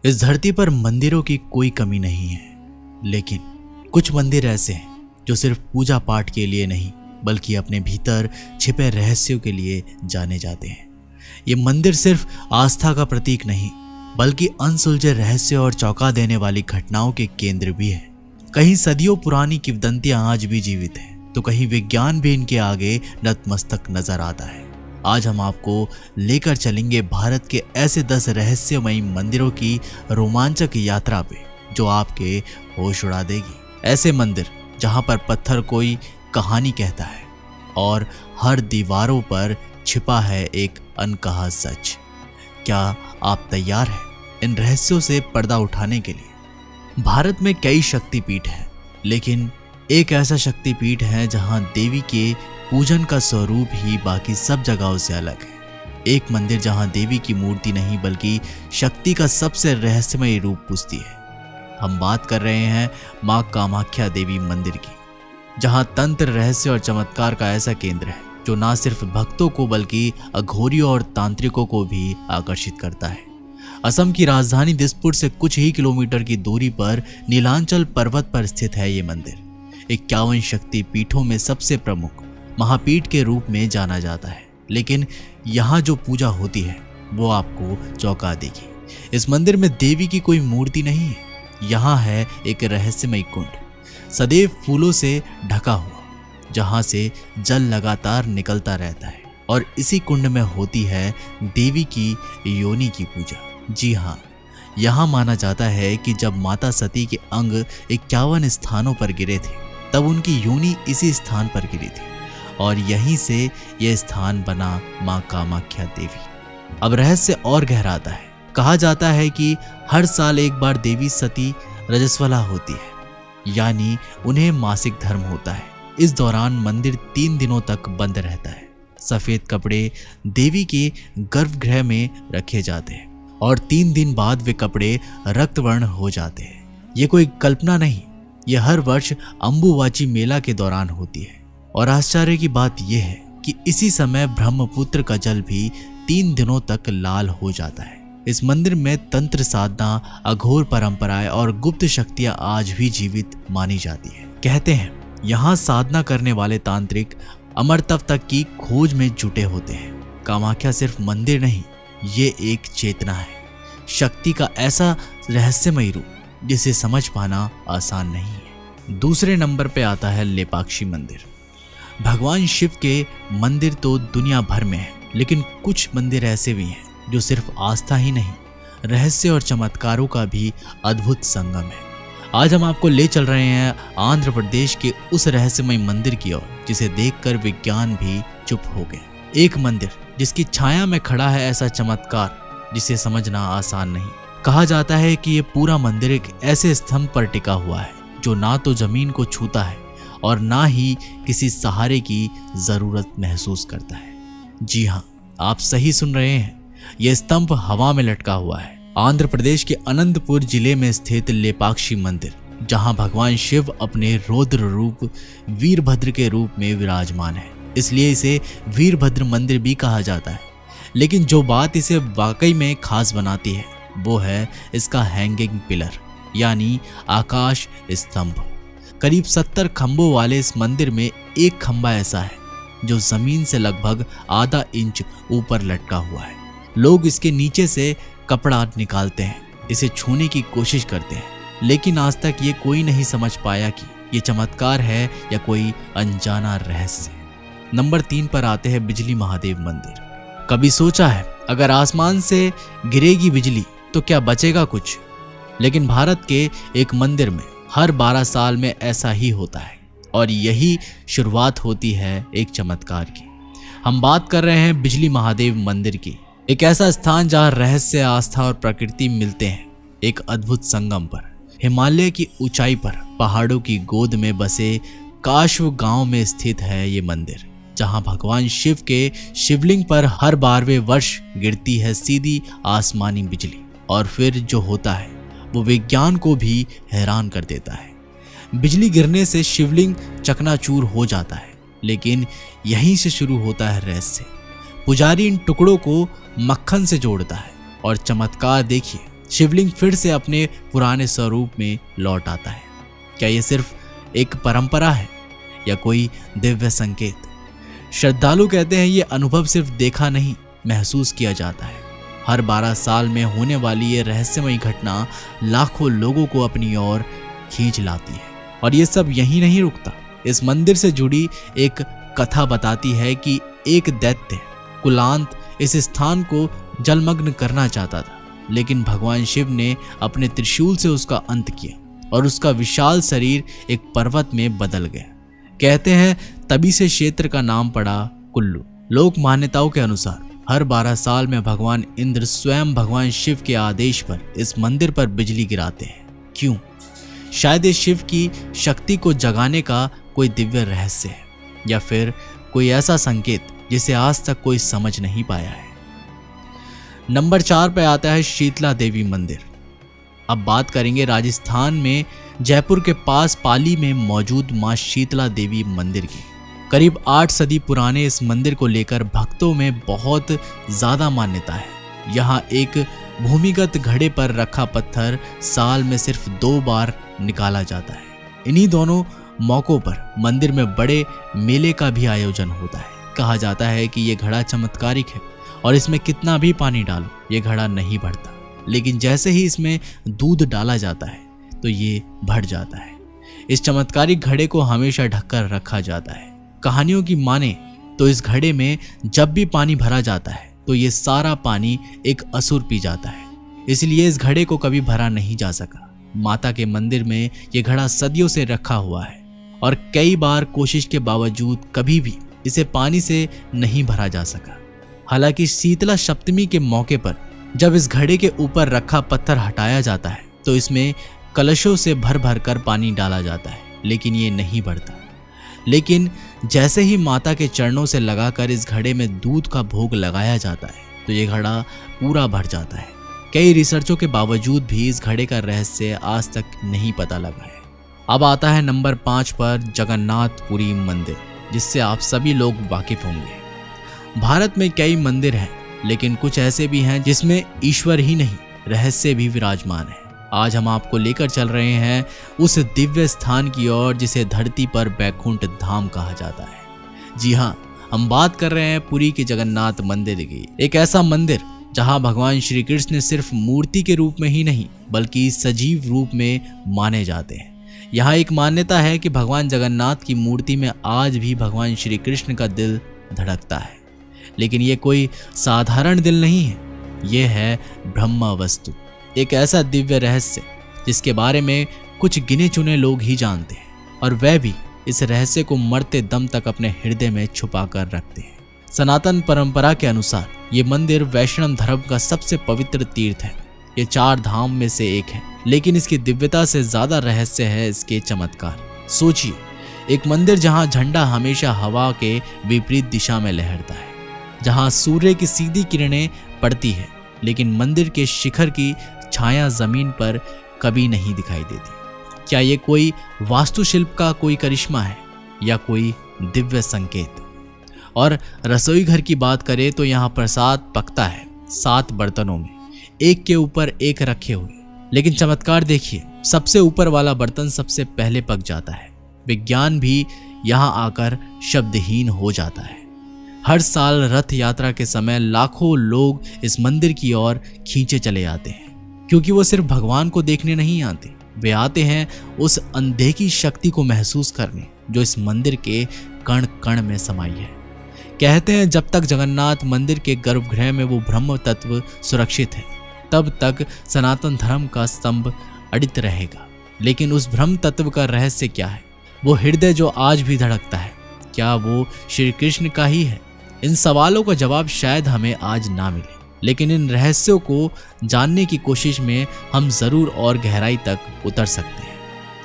इस धरती पर मंदिरों की कोई कमी नहीं है, लेकिन कुछ मंदिर ऐसे हैं जो सिर्फ पूजा पाठ के लिए नहीं बल्कि अपने भीतर छिपे रहस्यों के लिए जाने जाते हैं। ये मंदिर सिर्फ आस्था का प्रतीक नहीं बल्कि अनसुलझे रहस्य और चौंका देने वाली घटनाओं के केंद्र भी है। कहीं सदियों पुरानी किंवदंतियां आज भी जीवित हैं, तो कहीं विज्ञान भी इनके आगे नतमस्तक नजर आता है। आज हम आपको लेकर चलेंगे भारत के ऐसे 10 रहस्यमयी मंदिरों की रोमांचक यात्रा पे जो आपके होश उड़ा देगी। ऐसे मंदिर जहां पर पत्थर कोई कहानी कहता है और हर दीवारों पर छिपा है एक अनकहा सच। क्या आप तैयार हैं इन रहस्यों से पर्दा उठाने के लिए? भारत में कई शक्तिपीठ हैं, लेकिन एक ऐसा शक्तिपीठ है जहां देवी के पूजन का स्वरूप ही बाकी सब जगहों से अलग है। एक मंदिर जहां देवी की मूर्ति नहीं बल्कि शक्ति का सबसे रहस्यमय रूप पूजती है। हम बात कर रहे हैं मां कामाख्या देवी मंदिर की, जहां तंत्र, रहस्य और चमत्कार का ऐसा केंद्र है जो ना सिर्फ भक्तों को बल्कि अघोरियों और तांत्रिकों को भी आकर्षित करता है। असम की राजधानी दिसपुर से कुछ ही किलोमीटर की दूरी पर नीलांचल पर्वत पर स्थित है ये मंदिर। 51 शक्ति पीठों में सबसे प्रमुख महापीठ के रूप में जाना जाता है, लेकिन यहाँ जो पूजा होती है वो आपको चौंका देगी। इस मंदिर में देवी की कोई मूर्ति नहीं है, यहाँ है एक रहस्यमय कुंड सदैव फूलों से ढका हुआ, जहाँ से जल लगातार निकलता रहता है और इसी कुंड में होती है देवी की योनि की पूजा। जी हाँ, यहाँ माना जाता है कि जब माता सती के अंग 51 स्थानों पर गिरे थे तब उनकी योनि इसी स्थान पर गिरी थी और यहीं से यह स्थान बना मां कामाख्या देवी। अब रहस्य और गहराता है। कहा जाता है कि हर साल एक बार देवी सती रजस्वला होती है, यानी उन्हें मासिक धर्म होता है। इस दौरान मंदिर 3 दिनों तक बंद रहता है। सफेद कपड़े देवी के गर्भगृह में रखे जाते हैं और 3 दिन बाद वे कपड़े रक्तवर्ण हो जाते हैं। ये कोई कल्पना नहीं, यह हर वर्ष अंबुवाची मेला के दौरान होती है। और आश्चर्य की बात यह है कि इसी समय ब्रह्मपुत्र का जल भी 3 दिनों तक लाल हो जाता है। इस मंदिर में तंत्र साधना, अघोर परंपराएं और गुप्त शक्तियां आज भी जीवित मानी जाती है। कहते हैं यहाँ साधना करने वाले तांत्रिक अमर तप तक की खोज में जुटे होते हैं। कामाख्या सिर्फ मंदिर नहीं, ये एक चेतना है, शक्ति का ऐसा रहस्यमय रूप जिसे समझ पाना आसान नहीं है। दूसरे नंबर पे आता है लेपाक्षी मंदिर। भगवान शिव के मंदिर तो दुनिया भर में है, लेकिन कुछ मंदिर ऐसे भी हैं जो सिर्फ आस्था ही नहीं, रहस्य और चमत्कारों का भी अद्भुत संगम है। आज हम आपको ले चल रहे हैं आंध्र प्रदेश के उस रहस्यमय मंदिर की ओर जिसे देखकर विज्ञान भी चुप हो गया। एक मंदिर जिसकी छाया में खड़ा है ऐसा चमत्कार जिसे समझना आसान नहीं। कहा जाता है कि ये पूरा मंदिर एक ऐसे स्तंभ पर टिका हुआ है जो ना तो जमीन को छूता है और ना ही किसी सहारे की जरूरत महसूस करता है। जी हाँ, आप सही सुन रहे हैं, यह स्तंभ हवा में लटका हुआ है। आंध्र प्रदेश के अनंतपुर जिले में स्थित लेपाक्षी मंदिर, जहां भगवान शिव अपने रौद्र रूप वीरभद्र के रूप में विराजमान है, इसलिए इसे वीरभद्र मंदिर भी कहा जाता है। लेकिन जो बात इसे वाकई में खास बनाती है वो है इसका हैंगिंग पिलर यानी आकाश स्तंभ। करीब 70 खंभों वाले इस मंदिर में एक खंभा ऐसा है जो जमीन से लगभग आधा इंच ऊपर लटका हुआ है। लोग इसके नीचे से कपड़ा निकालते हैं, इसे छूने की कोशिश करते हैं, लेकिन आज तक ये कोई नहीं समझ पाया कि ये चमत्कार है या कोई अनजाना रहस्य। नंबर 3 पर आते हैं बिजली महादेव मंदिर। कभी सोचा है अगर आसमान से गिरेगी बिजली तो क्या बचेगा कुछ? लेकिन भारत के एक मंदिर में हर 12 साल में ऐसा ही होता है और यही शुरुआत होती है एक चमत्कार की। हम बात कर रहे हैं बिजली महादेव मंदिर की, एक ऐसा स्थान जहां रहस्य, आस्था और प्रकृति मिलते हैं एक अद्भुत संगम पर। हिमालय की ऊंचाई पर पहाड़ों की गोद में बसे काश्व गांव में स्थित है ये मंदिर, जहां भगवान शिव के शिवलिंग पर हर 12वें वर्ष गिरती है सीधी आसमानी बिजली और फिर जो होता है वो विज्ञान को भी हैरान कर देता है। बिजली गिरने से शिवलिंग चकनाचूर हो जाता है, लेकिन यहीं से शुरू होता है रहस्य। पुजारी इन टुकड़ों को मक्खन से जोड़ता है और चमत्कार देखिए, शिवलिंग फिर से अपने पुराने स्वरूप में लौट आता है। क्या ये सिर्फ एक परंपरा है या कोई दिव्य संकेत? श्रद्धालु कहते हैं ये अनुभव सिर्फ देखा नहीं, महसूस किया जाता है। हर 12 साल में होने वाली ये रहस्यमयी घटना लाखों लोगों को अपनी ओर खींच लाती है। और ये सब यहीं नहीं रुकता। इस मंदिर से जुड़ी एक कथा बताती है कि एक दैत्य कुलांत इस स्थान को जलमग्न करना चाहता था, लेकिन भगवान शिव ने अपने त्रिशूल से उसका अंत किया और उसका विशाल शरीर एक पर्वत में बदल गया। कहते हैं तभी से क्षेत्र का नाम पड़ा कुल्लू। लोक मान्यताओं के अनुसार हर 12 साल में भगवान इंद्र स्वयं भगवान शिव के आदेश पर इस मंदिर पर बिजली गिराते हैं। क्यों? शायद इस शिव की शक्ति को जगाने का कोई दिव्य रहस्य है, या फिर कोई ऐसा संकेत जिसे आज तक कोई समझ नहीं पाया है। नंबर 4 पे आता है शीतला देवी मंदिर। अब बात करेंगे राजस्थान में जयपुर के पास पाली में मौजूद मां शीतला देवी मंदिर की। करीब 8 सदी पुराने इस मंदिर को लेकर भक्तों में बहुत ज्यादा मान्यता है। यहाँ एक भूमिगत घड़े पर रखा पत्थर साल में सिर्फ 2 बार निकाला जाता है। इन्हीं दोनों मौकों पर मंदिर में बड़े मेले का भी आयोजन होता है। कहा जाता है कि यह घड़ा चमत्कारिक है और इसमें कितना भी पानी डालो ये घड़ा नहीं भरता, लेकिन जैसे ही इसमें दूध डाला जाता है तो ये भर जाता है। इस चमत्कारिक घड़े को हमेशा ढककर रखा जाता है। कहानियों की माने तो इस घड़े में जब भी पानी भरा जाता है तो ये सारा पानी एक असुर पी जाता है, इसलिए इस घड़े को कभी भरा नहीं जा सका। माता के मंदिर में ये घड़ा सदियों से रखा हुआ है और कई बार कोशिश के बावजूद कभी भी इसे पानी से नहीं भरा जा सका। हालांकि शीतला सप्तमी के मौके पर जब इस घड़े के ऊपर रखा पत्थर हटाया जाता है तो इसमें कलशों से भर भर कर पानी डाला जाता है, लेकिन ये नहीं बढ़ता। लेकिन जैसे ही माता के चरणों से लगाकर इस घड़े में दूध का भोग लगाया जाता है तो ये घड़ा पूरा भर जाता है। कई रिसर्चों के बावजूद भी इस घड़े का रहस्य आज तक नहीं पता लगा है। अब आता है नंबर 5 पर जगन्नाथपुरी मंदिर, जिससे आप सभी लोग वाकिफ होंगे। भारत में कई मंदिर हैं, लेकिन कुछ ऐसे भी हैं जिसमें ईश्वर ही नहीं रहस्य भी विराजमान है। आज हम आपको लेकर चल रहे हैं उस दिव्य स्थान की ओर जिसे धरती पर बैकुंठ धाम कहा जाता है। जी हाँ, हम बात कर रहे हैं पुरी के जगन्नाथ मंदिर की। एक ऐसा मंदिर जहां भगवान श्री कृष्ण सिर्फ मूर्ति के रूप में ही नहीं बल्कि सजीव रूप में माने जाते हैं। यहाँ एक मान्यता है कि भगवान जगन्नाथ की मूर्ति में आज भी भगवान श्री कृष्ण का दिल धड़कता है, लेकिन ये कोई साधारण दिल नहीं है, ये है ब्रह्म वस्तु, एक ऐसा दिव्य रहस्य जिसके बारे में कुछ गिने चुने लोग ही जानते हैं, और वह भी इस रहस्य को मरते दम तक अपने हृदय में छुपा कर रखते हैं। सनातन परंपरा के अनुसार ये मंदिर वैष्णव धर्म का सबसे पवित्र तीर्थ है। ये 4 धाम में से एक है, लेकिन इसकी दिव्यता से ज्यादा रहस्य है इसके चमत्कार। सोचिए, एक मंदिर जहां झंडा हमेशा हवा के विपरीत दिशा में लहरता है, जहां सूर्य की सीधी किरणें पड़ती है, लेकिन मंदिर के शिखर की छाया जमीन पर कभी नहीं दिखाई देती। क्या ये कोई वास्तुशिल्प का कोई करिश्मा है या कोई दिव्य संकेत? और रसोई घर की बात करें तो यहाँ प्रसाद पकता है 7 बर्तनों में, एक के ऊपर एक रखे हुए, लेकिन चमत्कार देखिए, सबसे ऊपर वाला बर्तन सबसे पहले पक जाता है। विज्ञान भी यहाँ आकर शब्दहीन हो जाता है। हर साल रथ यात्रा के समय लाखों लोग इस मंदिर की ओर खींचे चले आते हैं, क्योंकि वो सिर्फ भगवान को देखने नहीं आते, वे आते हैं उस अनदेखी शक्ति को महसूस करने जो इस मंदिर के कण कण में समाई है। कहते हैं जब तक जगन्नाथ मंदिर के गर्भगृह में वो ब्रह्म तत्व सुरक्षित है, तब तक सनातन धर्म का स्तंभ अडित रहेगा। लेकिन उस ब्रह्म तत्व का रहस्य क्या है? वो हृदय जो आज भी धड़कता है, क्या वो श्री कृष्ण का ही है? इन सवालों का जवाब शायद हमें आज ना मिले, लेकिन इन रहस्यों को जानने की कोशिश में हम जरूर और गहराई तक उतर सकते हैं।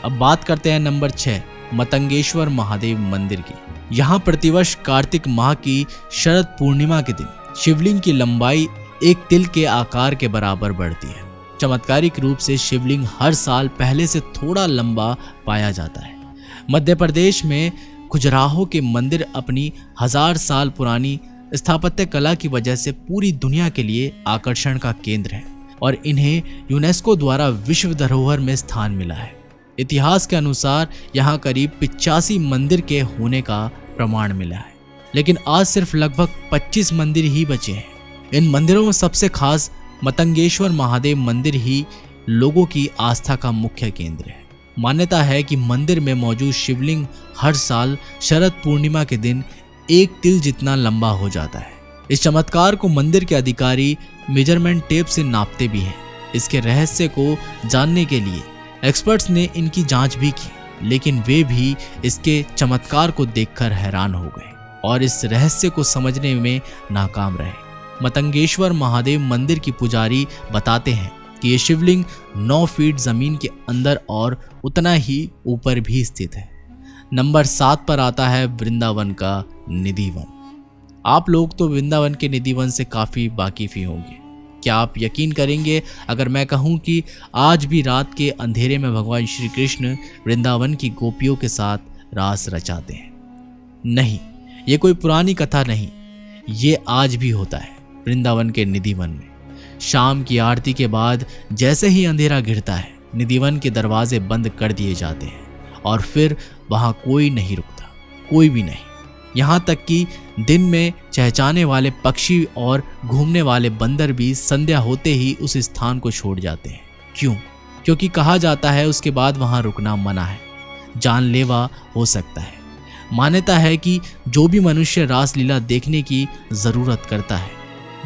अब बात करते हैं नंबर 6, मतंगेश्वर महादेव मंदिर की। यहाँ प्रतिवर्ष कार्तिक माह की शरद पूर्णिमा के दिन शिवलिंग की लंबाई एक तिल के आकार के बराबर बढ़ती है। चमत्कारिक रूप से शिवलिंग हर साल पहले से थोड़ा लंबा पाया जाता है। मध्य प्रदेश में खजुराहो के मंदिर अपनी 1000 साल पुरानी स्थापत्य कला की वजह से पूरी दुनिया के लिए आकर्षण का केंद्र है। और इन्हें यूनेस्को द्वारा विश्व धरोहर में स्थान मिला है। इतिहास के अनुसार यहाँ करीब 85 मंदिर के होने का प्रमाण मिला है, लेकिन आज सिर्फ लगभग 25 मंदिर ही बचे हैं। इन मंदिरों में सबसे खास मतंगेश्वर महादेव मंदिर ही लोगों की आस्था का मुख्य केंद्र है। मान्यता है कि मंदिर में मौजूद शिवलिंग हर साल शरद पूर्णिमा के दिन 1 तिल जितना लंबा हो जाता है। इस चमत्कार को मंदिर के अधिकारी मेजरमेंट टेप से नापते भी हैं। इसके रहस्य को जानने के लिए एक्सपर्ट्स ने इनकी जांच भी की, लेकिन वे भी इसके चमत्कार को देखकर हैरान हो गए और इस रहस्य को समझने में नाकाम रहे। मतंगेश्वर महादेव मंदिर की पुजारी बताते हैं कि ये शिवलिंग 9 फीट जमीन के अंदर और उतना ही ऊपर भी स्थित है। नंबर 7 पर आता है वृंदावन का निधि वन। आप लोग तो वृंदावन के निधि वन से काफ़ी वाकिफ ही होंगे। क्या आप यकीन करेंगे अगर मैं कहूँ कि आज भी रात के अंधेरे में भगवान श्री कृष्ण वृंदावन की गोपियों के साथ रास रचाते हैं? नहीं, ये कोई पुरानी कथा नहीं, ये आज भी होता है। वृंदावन के निधि वन में शाम की आरती के बाद जैसे ही अंधेरा घिरता है, निधिवन के दरवाजे बंद कर दिए जाते हैं और फिर वहां कोई नहीं रुकता, कोई भी नहीं। यहाँ तक कि दिन में चहचहाने वाले पक्षी और घूमने वाले बंदर भी संध्या होते ही उस स्थान को छोड़ जाते हैं। क्यों? क्योंकि कहा जाता है उसके बाद वहां रुकना मना है, जानलेवा हो सकता है। मान्यता है कि जो भी मनुष्य रासलीला देखने की जरूरत करता है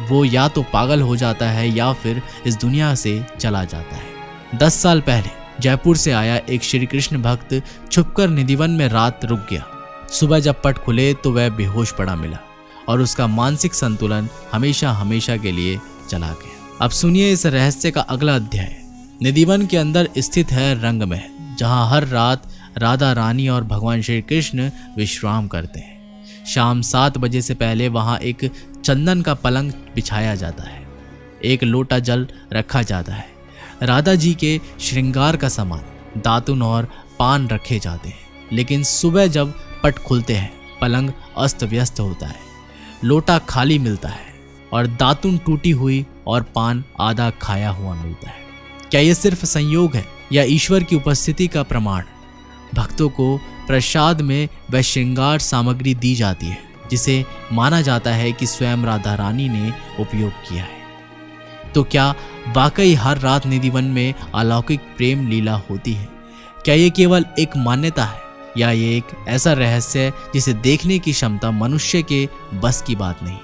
वो या तो पागल हो जाता है या फिर इस दुनिया से चला जाता है। 10 साल पहले जयपुर से आया एक श्री कृष्ण भक्त छुपकर निधिवन में रात रुक गया। सुबह जब पट खुले तो वह बेहोश पड़ा मिला और उसका मानसिक संतुलन हमेशा हमेशा के लिए चला गया। अब सुनिए इस रहस्य का अगला अध्याय। निधिवन के अंदर स्थित है रंगमहल, जहां हर रात राधा रानी और भगवान श्री कृष्ण विश्राम करते हैं। शाम 7 बजे से पहले वहां एक चंदन का पलंग बिछाया जाता है, एक लोटा जल रखा जाता है, राधा जी के श्रृंगार का सामान, दातुन और पान रखे जाते हैं। लेकिन सुबह जब पट खुलते हैं पलंग अस्त व्यस्त होता है, लोटा खाली मिलता है और दातुन टूटी हुई और पान आधा खाया हुआ मिलता है। क्या यह सिर्फ संयोग है या ईश्वर की उपस्थिति का प्रमाण? भक्तों को प्रसाद में वह श्रृंगार सामग्री दी जाती है जिसे माना जाता है कि स्वयं राधा रानी ने उपयोग किया है। तो क्या वाकई हर रात निधिवन में अलौकिक प्रेम लीला होती है? क्या ये केवल एक मान्यता है या ये एक ऐसा रहस्य है जिसे देखने की क्षमता मनुष्य के बस की बात नहीं है?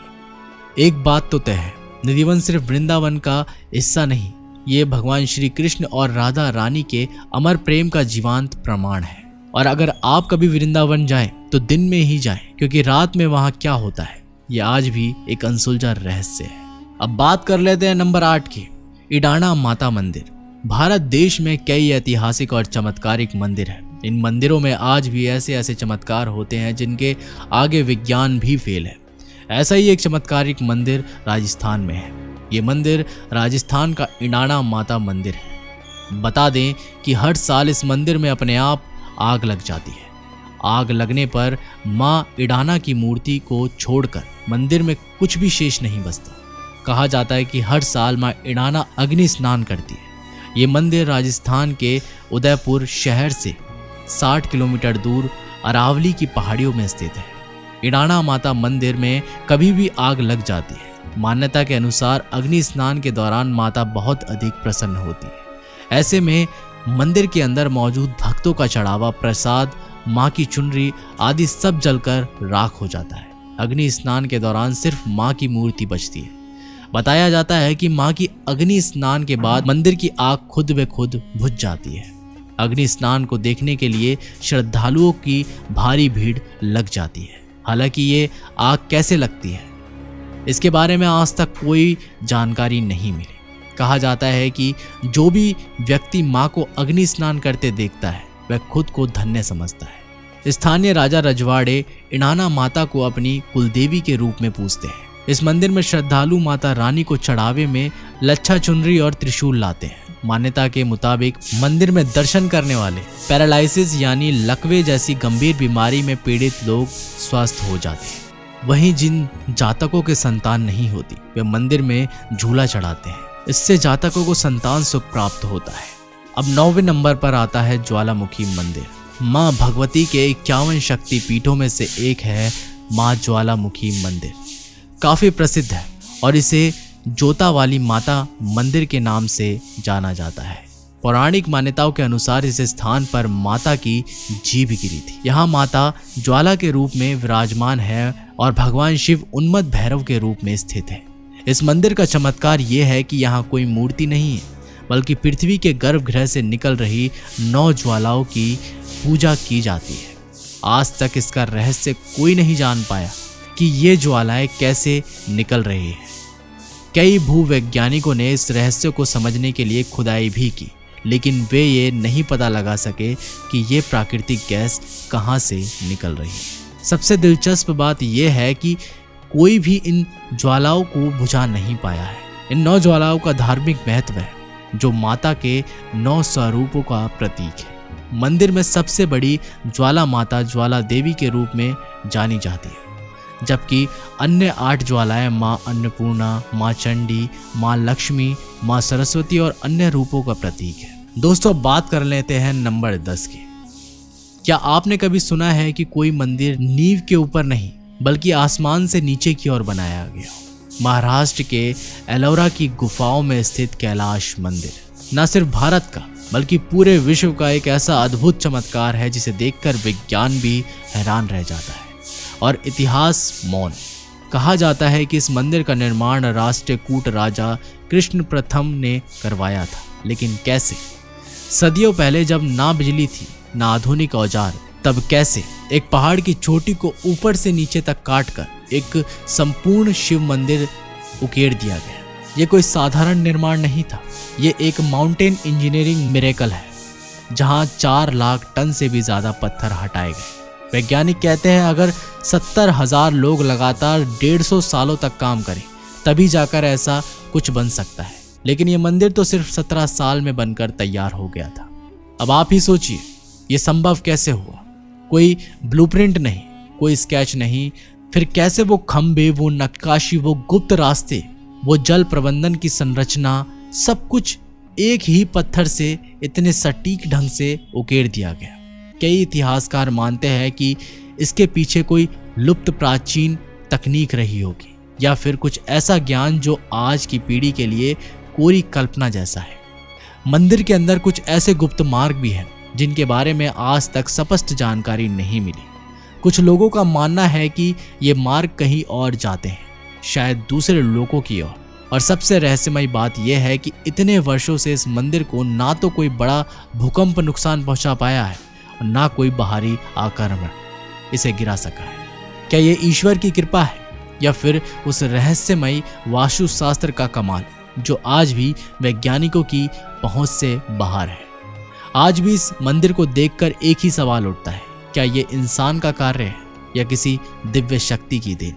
एक बात तो तय है, निधिवन सिर्फ वृंदावन का हिस्सा नहीं, ये भगवान श्री कृष्ण और राधा रानी के अमर प्रेम का जीवंत प्रमाण है। और अगर आप कभी वृंदावन जाएं तो दिन में ही जाएं, क्योंकि रात में वहां क्या होता है ये आज भी एक अनसुलझा रहस्य है। अब बात कर लेते हैं नंबर 8 की, इडाना माता मंदिर। भारत देश में कई ऐतिहासिक और चमत्कारिक मंदिर हैं। इन मंदिरों में आज भी ऐसे ऐसे चमत्कार होते हैं जिनके आगे विज्ञान भी फेल है। ऐसा ही एक चमत्कारिक मंदिर राजस्थान में है। ये मंदिर राजस्थान का इडाना माता मंदिर है। बता दें कि हर साल इस मंदिर में अपने आप आग लग जाती है। आग लगने पर माँ इडाना की मूर्ति को छोड़कर मंदिर में कुछ भी शेष नहीं बचता। कहा जाता है कि हर साल माँ इडाना अग्नि स्नान करती है। ये मंदिर राजस्थान के उदयपुर शहर से 60 किलोमीटर दूर अरावली की पहाड़ियों में स्थित है। इडाना माता मंदिर में कभी भी आग लग जाती है। मान्यता के अनुसार अग्नि स्नान के दौरान माता बहुत अधिक प्रसन्न होती है। ऐसे में मंदिर के अंदर मौजूद भक्तों का चढ़ावा, प्रसाद, माँ की चुनरी आदि सब जलकर राख हो जाता है। अग्नि स्नान के दौरान सिर्फ माँ की मूर्ति बचती है। बताया जाता है कि माँ की अग्नि स्नान के बाद मंदिर की आग खुद ब खुद बुझ जाती है। अग्नि स्नान को देखने के लिए श्रद्धालुओं की भारी भीड़ लग जाती है। हालांकि ये आग कैसे लगती है इसके बारे में आज तक कोई जानकारी नहीं मिली। कहा जाता है कि जो भी व्यक्ति माँ को अग्नि स्नान करते देखता है वह खुद को धन्य समझता है। स्थानीय राजा रजवाड़े इडाना माता को अपनी कुलदेवी के रूप में पूजते हैं। इस मंदिर में श्रद्धालु माता रानी को चढ़ावे में लच्छा चुनरी और त्रिशूल लाते हैं। मान्यता के मुताबिक मंदिर में दर्शन करने वाले पैरालिसिस यानी लकवे जैसी गंभीर बीमारी में पीड़ित लोग स्वस्थ हो जाते हैं। वहीं जिन जातकों के संतान नहीं होती वे मंदिर में झूला चढ़ाते हैं। इससे जातकों को संतान सुख प्राप्त होता है। अब 9वें नंबर पर आता है ज्वालामुखी मंदिर। माँ भगवती के 51 शक्ति पीठों में से एक है माँ ज्वालामुखी मंदिर। काफी प्रसिद्ध है और इसे जोता वाली माता मंदिर के नाम से जाना जाता है। पौराणिक मान्यताओं के अनुसार इस स्थान पर माता की जीभ गिरी थी। यहाँ माता ज्वाला के रूप में विराजमान है और भगवान शिव उन्मत्त भैरव के रूप में स्थित है। इस मंदिर का चमत्कार ये है कि यहाँ कोई मूर्ति नहीं है, बल्कि पृथ्वी के गर्भगृह से निकल रही 9 ज्वालाओं की पूजा की जाती है। आज तक इसका रहस्य कोई नहीं जान पाया कि ये ज्वालाएं कैसे निकल रही है। कई भूवैज्ञानिकों ने इस रहस्य को समझने के लिए खुदाई भी की, लेकिन वे ये नहीं पता लगा सके कि ये प्राकृतिक गैस कहाँ से निकल रही है। सबसे दिलचस्प बात यह है कि कोई भी इन ज्वालाओं को बुझा नहीं पाया है। इन 9 ज्वालाओं का धार्मिक महत्व है, जो माता के 9 स्वरूपों का प्रतीक है। मंदिर में सबसे बड़ी ज्वाला माता ज्वाला देवी के रूप में जानी जाती है, जबकि अन्य 8 ज्वालाएं माँ अन्नपूर्णा, माँ चंडी, माँ लक्ष्मी, माँ सरस्वती और अन्य रूपों का प्रतीक है। दोस्तों, बात कर लेते हैं नंबर 10 की। क्या आपने कभी सुना है कि कोई मंदिर नींव के ऊपर नहीं बल्कि आसमान से नीचे की ओर बनाया गया? महाराष्ट्र के एलोरा की गुफाओं में स्थित कैलाश मंदिर न सिर्फ भारत का बल्कि पूरे विश्व का एक ऐसा अद्भुत चमत्कार है जिसे देखकर विज्ञान भी हैरान रह जाता है और इतिहास मौन। कहा जाता है कि इस मंदिर का निर्माण राष्ट्रकूट राजा कृष्ण प्रथम ने करवाया था, लेकिन कैसे? सदियों पहले, जब ना बिजली थी ना आधुनिक औजार, तब कैसे एक पहाड़ की चोटी को ऊपर से नीचे तक काटकर एक संपूर्ण शिव मंदिर उकेर दिया गया। ये कोई साधारण निर्माण नहीं था, ये एक माउंटेन इंजीनियरिंग मिरेकल है, जहां 4 लाख टन से भी ज्यादा पत्थर हटाए गए। वैज्ञानिक कहते हैं अगर 70,000 लोग लगातार 150 सालों तक काम करें तभी जाकर ऐसा कुछ बन सकता है, लेकिन ये मंदिर तो सिर्फ 17 साल में बनकर तैयार हो गया था। अब आप ही सोचिए, ये संभव कैसे हुआ? कोई ब्लूप्रिंट नहीं, कोई स्केच नहीं, फिर कैसे वो खंबे, वो नक्काशी, वो गुप्त रास्ते, वो जल प्रबंधन की संरचना, सब कुछ एक ही पत्थर से इतने सटीक ढंग से उकेर दिया गया। कई इतिहासकार मानते हैं कि इसके पीछे कोई लुप्त प्राचीन तकनीक रही होगी या फिर कुछ ऐसा ज्ञान जो आज की पीढ़ी के लिए कोरी कल्पना जैसा है। मंदिर के अंदर कुछ ऐसे गुप्त मार्ग भी हैं जिनके बारे में आज तक स्पष्ट जानकारी नहीं मिली। कुछ लोगों का मानना है कि ये मार्ग कहीं और जाते हैं, शायद दूसरे लोगों की ओर। और सबसे रहस्यमयी बात यह है कि इतने वर्षों से इस मंदिर को ना तो कोई बड़ा भूकंप नुकसान पहुंचा पाया है और ना कोई बाहरी आक्रमण इसे गिरा सका है। क्या ये ईश्वर की कृपा है या फिर उस रहस्यमयी वास्तुशास्त्र का कमाल जो आज भी वैज्ञानिकों की पहुंच से बाहर है? आज भी इस मंदिर को देखकर एक ही सवाल उठता है, क्या ये इंसान का कार्य है या किसी दिव्य शक्ति की देन?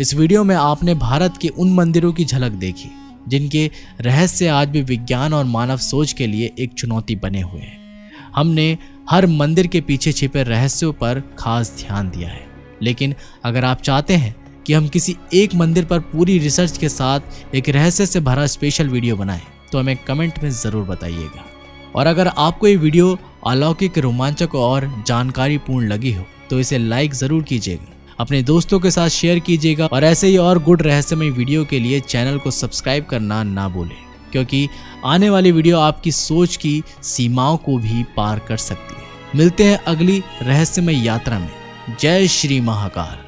इस वीडियो में आपने भारत के उन मंदिरों की झलक देखी जिनके रहस्य आज भी विज्ञान और मानव सोच के लिए एक चुनौती बने हुए हैं। हमने हर मंदिर के पीछे छिपे रहस्यों पर खास ध्यान दिया है, लेकिन अगर आप चाहते हैं कि हम किसी एक मंदिर पर पूरी रिसर्च के साथ एक रहस्य से भरा स्पेशल वीडियो बनाएं, तो हमें कमेंट में ज़रूर बताइएगा। और अगर आपको ये वीडियो अलौकिक, रोमांचक और जानकारीपूर्ण लगी हो तो इसे लाइक ज़रूर कीजिएगा, अपने दोस्तों के साथ शेयर कीजिएगा और ऐसे ही और गुड रहस्यमय वीडियो के लिए चैनल को सब्सक्राइब करना ना भूलें, क्योंकि आने वाली वीडियो आपकी सोच की सीमाओं को भी पार कर सकती है। मिलते हैं अगली रहस्यमय यात्रा में। जय श्री महाकाल।